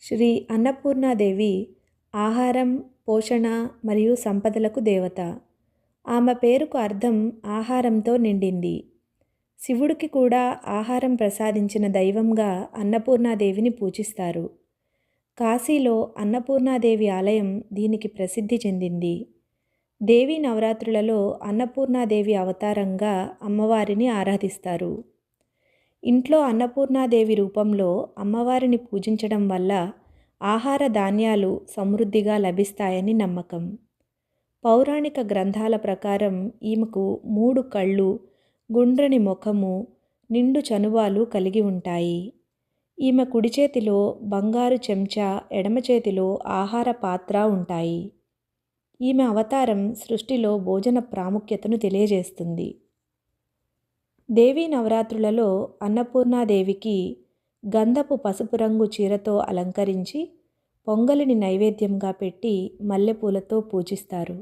శ్రీ అన్నపూర్ణాదేవి ఆహారం, పోషణ మరియు సంపదలకు దేవత. ఆమె పేరుకు అర్థం ఆహారంతో నిండింది. శివుడికి కూడా ఆహారం ప్రసాదించిన దైవంగా అన్నపూర్ణాదేవిని పూజిస్తారు. కాశీలో అన్నపూర్ణాదేవి ఆలయం దీనికి ప్రసిద్ధి చెందింది. దేవీ నవరాత్రులలో అన్నపూర్ణాదేవి అవతారంగా అమ్మవారిని ఆరాధిస్తారు. ఇంట్లో అన్నపూర్ణాదేవి రూపంలో అమ్మవారిని పూజించడం వల్ల ఆహార ధాన్యాలు సమృద్ధిగా లభిస్తాయని నమ్మకం. పౌరాణిక గ్రంథాల ప్రకారం ఈమెకు 3 కళ్ళు, గుండ్రని ముఖము, నిండు చనుబాలు కలిగి ఉంటాయి. ఈమె కుడి చేతిలో బంగారు చెంచా, ఎడమ చేతిలో ఆహార పాత్ర ఉంటాయి. ఈమె అవతారం సృష్టిలో భోజన ప్రాముఖ్యతను తెలియజేస్తుంది. దేవీ నవరాత్రులలో అన్నపూర్ణాదేవికి గంధపు పసుపు రంగు చీరతో అలంకరించి పొంగలిని నైవేద్యంగా పెట్టి మల్లెపూలతో పూజిస్తారు.